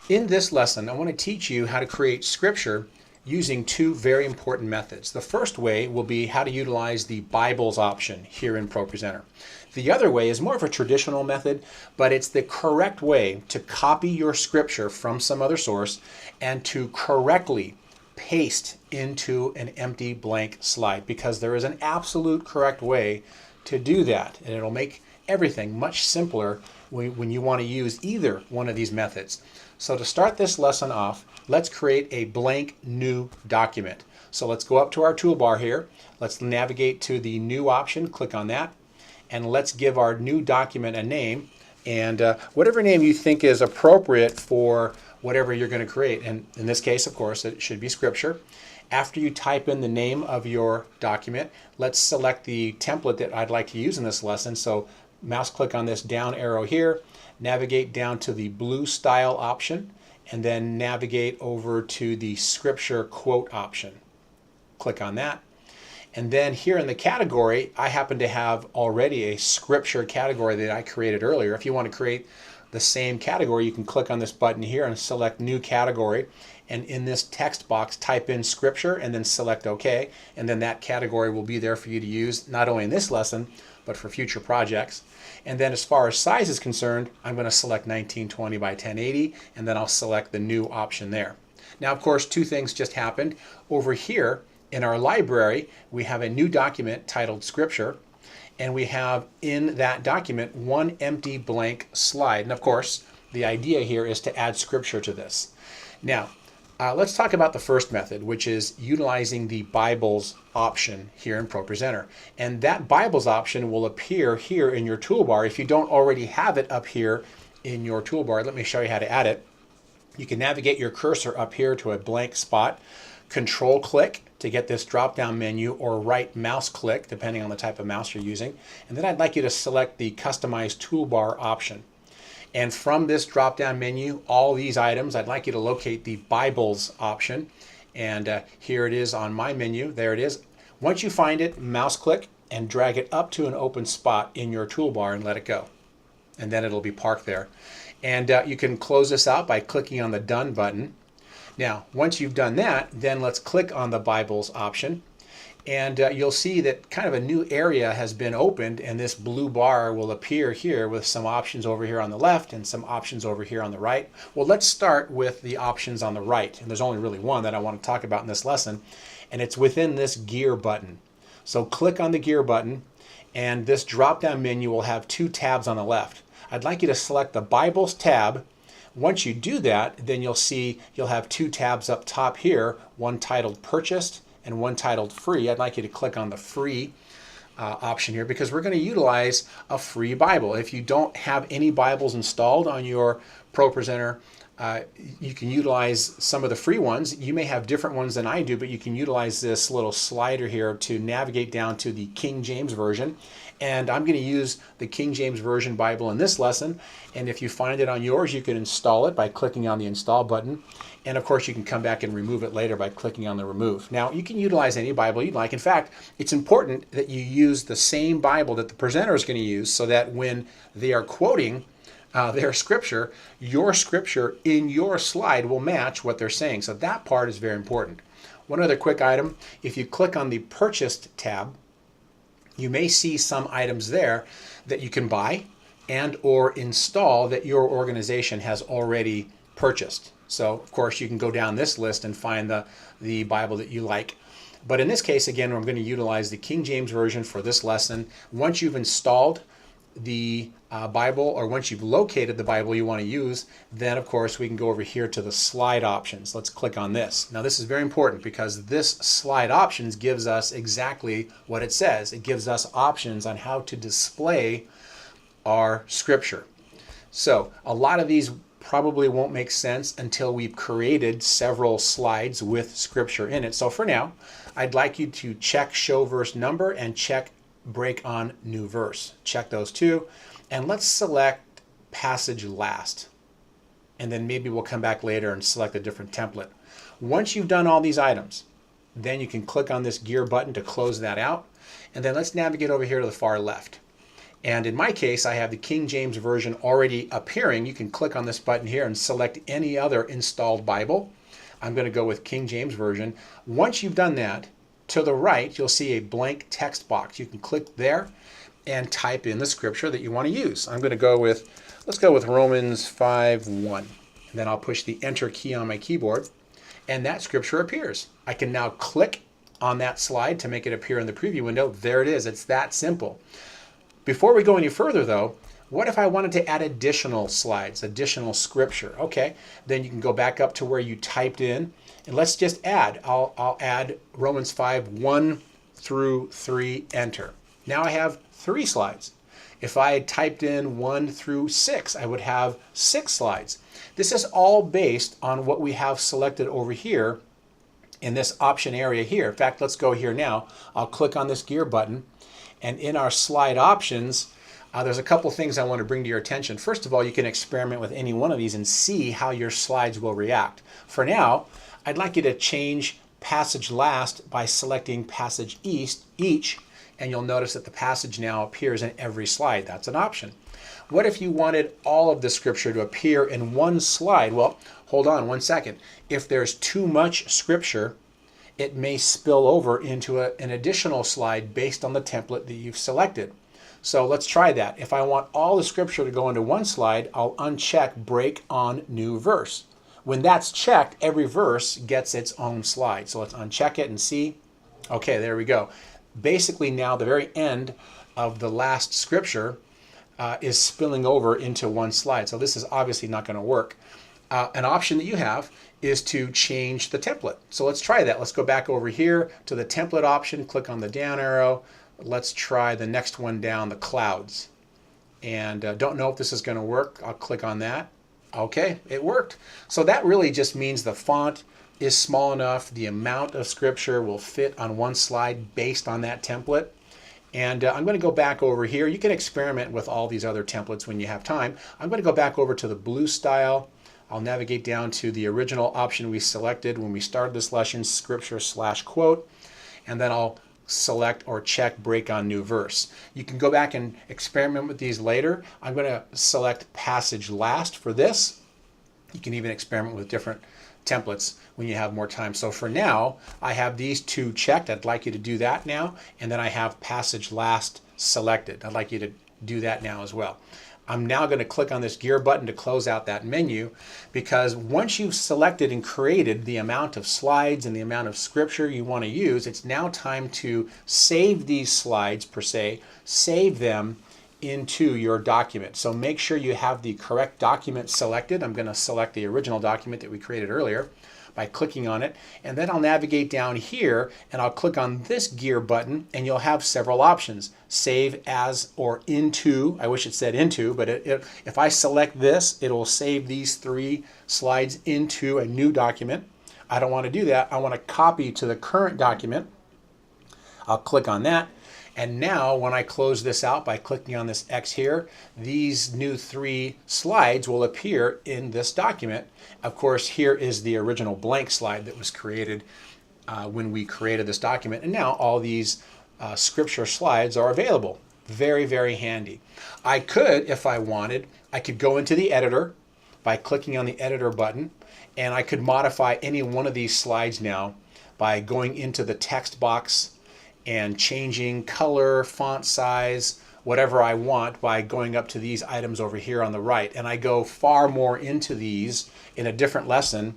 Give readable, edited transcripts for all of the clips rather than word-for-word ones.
In this lesson, I want to teach you how to create scripture using two very important methods. The first way will be how to utilize the Bibles option here in ProPresenter. The other way is more of a traditional method, but it's the correct way to copy your scripture from some other source and to correctly paste into an empty blank slide, because there is an absolute correct way to do that, and it'll make everything much simpler when you want to use either one of these methods. So to start this lesson off, let's create a blank new document. So let's go up to our toolbar here. Let's navigate to the new option, click on that, and let's give our new document a name, and whatever name you think is appropriate for whatever you're going to create. And in this case, of course, it should be scripture. After you type in the name of your document, let's select the template that I'd like to use in this lesson. So mouse click on this down arrow here, navigate down to the blue style option, and then navigate over to the scripture quote option. Click on that. And then here in the category, I happen to have already a scripture category that I created earlier. If you want to create the same category, you can click on this button here and select new category. And in this text box, type in scripture and then select OK. And then that category will be there for you to use not only in this lesson, but for future projects. And then as far as size is concerned, I'm going to select 1920 by 1080, and then I'll select the new option there. Now, of course, two things just happened. Over here in our library, we have a new document titled Scripture, and we have in that document one empty blank slide. And of course, the idea here is to add scripture to this. Now, let's talk about the first method, which is utilizing the Bibles option here in ProPresenter. And that Bibles option will appear here in your toolbar. If you don't already have it up here in your toolbar, let me show you how to add it. You can navigate your cursor up here to a blank spot, control click to get this drop-down menu, or right mouse click, depending on the type of mouse you're using. And then I'd like you to select the Customize Toolbar option. And from this drop-down menu, all these items, I'd like you to locate the Bibles option. And here it is on my menu. There it is. Once you find it, mouse click and drag it up to an open spot in your toolbar and let it go. And then it'll be parked there. And you can close this out by clicking on the Done button. Now, once you've done that, then let's click on the Bibles option. And you'll see that kind of a new area has been opened, and this blue bar will appear here with some options over here on the left and some options over here on the right. Well, let's start with the options on the right. And there's only really one that I want to talk about in this lesson, and it's within this gear button. So click on the gear button, and this drop-down menu will have two tabs on the left. I'd like you to select the Bibles tab. Once you do that, then you'll see you'll have two tabs up top here, one titled Purchased and one titled Free. I'd like you to click on the Free option here, because we're going to utilize a free Bible. If you don't have any Bibles installed on your ProPresenter, you can utilize some of the free ones. You may have different ones than I do, but you can utilize this little slider here to navigate down to the King James Version. And I'm going to use the King James Version Bible in this lesson. And if you find it on yours, you can install it by clicking on the Install button. And of course, you can come back and remove it later by clicking on the Remove. Now, you can utilize any Bible you'd like. In fact, it's important that you use the same Bible that the presenter is going to use, so that when they are quoting their scripture, your scripture in your slide will match what they're saying. So that part is very important. One other quick item, if you click on the Purchased tab, you may see some items there that you can buy and or install that your organization has already purchased. So of course you can go down this list and find the Bible that you like. But in this case, again, I'm going to utilize the King James Version for this lesson. Once you've installed the Bible, or once you've located the Bible you want to use, then of course we can go over here to the slide options. Let's click on this. Now this is very important, because this slide options gives us exactly what it says. It gives us options on how to display our scripture. So a lot of these probably won't make sense until we've created several slides with scripture in it. So for now, I'd like you to check Show Verse Number and check Break on New Verse. Check those two, and let's select Passage last. And then maybe we'll come back later and select a different template. Once you've done all these items, then you can click on this gear button to close that out. And then let's navigate over here to the far left. And in my case, I have the King James Version already appearing. You can click on this button here and select any other installed Bible. I'm going to go with King James Version. Once you've done that, to the right, you'll see a blank text box. You can click there and type in the scripture that you want to use. I'm going to go with, let's go with Romans 5:1. Then I'll push the Enter key on my keyboard, and that scripture appears. I can now click on that slide to make it appear in the preview window. There it is. It's that simple. Before we go any further though, what if I wanted to add additional slides, additional scripture? Okay, then you can go back up to where you typed in, and let's just add. I'll add Romans 5:1 through 3, enter. Now I have 3 slides. If I had typed in 1 through 6, I would have 6 slides. This is all based on what we have selected over here in this option area here. In fact, let's go here now. I'll click on this gear button, and in our slide options, there's a couple things I want to bring to your attention. First of all, you can experiment with any one of these and see how your slides will react. For now, I'd like you to change passage last by selecting passage each, and you'll notice that the passage now appears in every slide. That's an option. What if you wanted all of the scripture to appear in one slide? Well, hold on one second. If there's too much scripture, it may spill over into an additional slide based on the template that you've selected. So let's try that. If I want all the scripture to go into one slide, I'll uncheck Break on New Verse. When that's checked, every verse gets its own slide. So let's uncheck it and see. Okay, there we go. Basically now the very end of the last scripture is spilling over into one slide. So this is obviously not going to work. An option that you have is to change the template. So let's try that. Let's go back over here to the template option, click on the down arrow. Let's try the next one down, the clouds. And don't know if this is going to work. I'll click on that. Okay, it worked. So that really just means the font is small enough, the amount of scripture will fit on one slide based on that template. And I'm going to go back over here. You can experiment with all these other templates when you have time. I'm going to go back over to the blue style. I'll navigate down to the original option we selected when we started this lesson, scripture/quote, and then I'll select or check Break on New Verse. You can go back and experiment with these later. I'm going to select passage last for this. You can even experiment with different templates when you have more time. So for now, I have these 2 checked. I'd like you to do that now. And then I have passage last selected. I'd like you to do that now as well. I'm now going to click on this gear button to close out that menu, because once you've selected and created the amount of slides and the amount of scripture you want to use, it's now time to save these slides per se, save them into your document. So make sure you have the correct document selected. I'm going to select the original document that we created earlier by clicking on it, and then I'll navigate down here and I'll click on this gear button, and you'll have several options. Save as or into. I wish it said into, but if I select this, it'll save these 3 slides into a new document. I don't want to do that. I want to copy to the current document. I'll click on that. And now when I close this out by clicking on this X here, these new 3 slides will appear in this document. Of course, here is the original blank slide that was created when we created this document. And now all these scripture slides are available. Very, very handy. I could, if I wanted, I could go into the editor by clicking on the editor button, and I could modify any one of these slides now by going into the text box and changing color, font size, whatever I want by going up to these items over here on the right. And I go far more into these in a different lesson,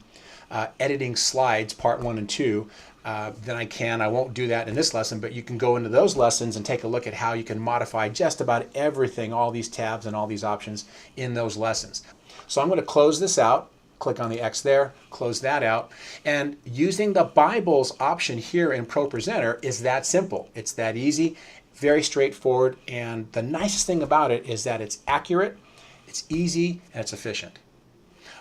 editing slides, part 1 and 2, than I can. I won't do that in this lesson, but you can go into those lessons and take a look at how you can modify just about everything, all these tabs and all these options in those lessons. So I'm going to close this out. Click on the X there, close that out. And using the Bibles option here in ProPresenter is that simple. It's that easy, very straightforward, and the nicest thing about it is that it's accurate, it's easy, and it's efficient.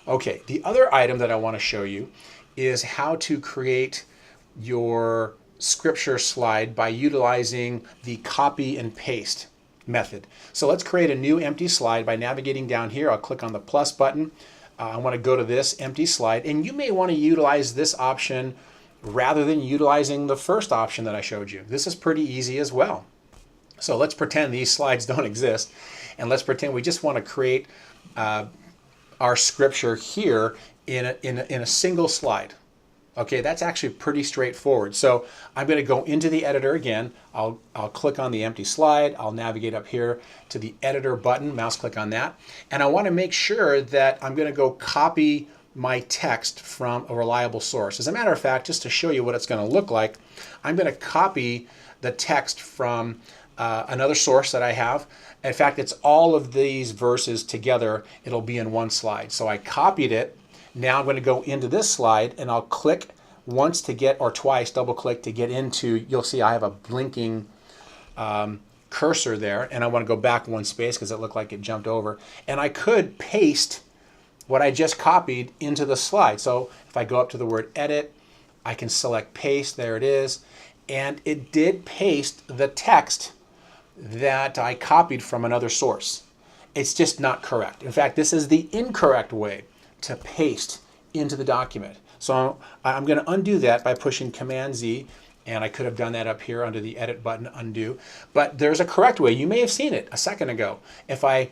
Okay, the other item that I want to show you is how to create your scripture slide by utilizing the copy and paste method. So let's create a new empty slide by navigating down here. I'll click on the plus button. I want to go to this empty slide, and you may want to utilize this option rather than utilizing the first option that I showed you. This is pretty easy as well. So let's pretend these slides don't exist, and let's pretend we just want to create our scripture here in a single slide. Okay, that's actually pretty straightforward. So I'm going to go into the editor again. I'll click on the empty slide. I'll navigate up here to the editor button, mouse click on that. And I want to make sure that I'm going to go copy my text from a reliable source. As a matter of fact, just to show you what it's going to look like, I'm going to copy the text from another source that I have. In fact, it's all of these verses together. It'll be in one slide. So I copied it. Now I'm going to go into this slide and I'll click once to get, or twice, double click to get into, you'll see I have a blinking cursor there, and I want to go back one space because it looked like it jumped over. And I could paste what I just copied into the slide. So if I go up to the word edit, I can select paste, there it is. And it did paste the text that I copied from another source. It's just not correct. In fact, this is the incorrect way to paste into the document. So I'm going to undo that by pushing Command Z, and I could have done that up here under the edit button, undo. But there's a correct way. You may have seen it a second ago. If I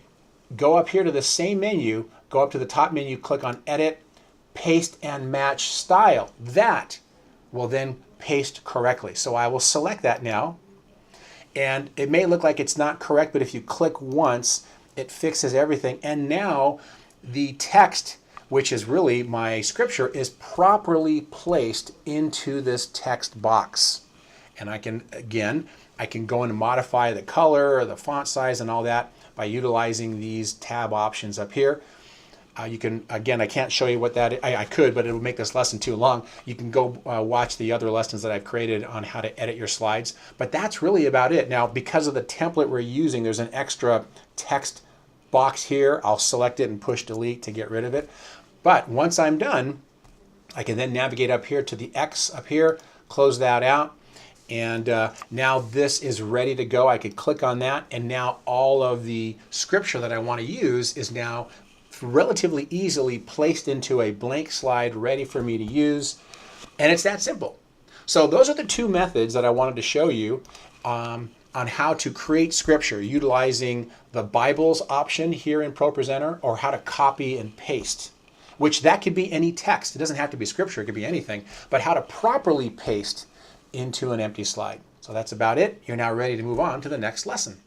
go up here to the same menu, go up to the top menu, click on edit, paste and match style, that will then paste correctly. So I will select that now. And it may look like it's not correct, but if you click once, it fixes everything. And now the text, which is really my scripture, is properly placed into this text box. And I can, again, I can go in and modify the color or the font size and all that by utilizing these tab options up here. You can, again, I can't show you what that is. I could, but it would make this lesson too long. You can go watch the other lessons that I've created on how to edit your slides. But that's really about it. Now, because of the template we're using, there's an extra text box here. I'll select it and push delete to get rid of it. But once I'm done, I can then navigate up here to the X up here, close that out, and now this is ready to go. I could click on that, and now all of the scripture that I want to use is now relatively easily placed into a blank slide ready for me to use, and it's that simple. So those are the two methods that I wanted to show you on how to create scripture utilizing the Bibles option here in ProPresenter, or how to copy and paste, which that could be any text. It doesn't have to be scripture, it could be anything, but how to properly paste into an empty slide. So that's about it. You're now ready to move on to the next lesson.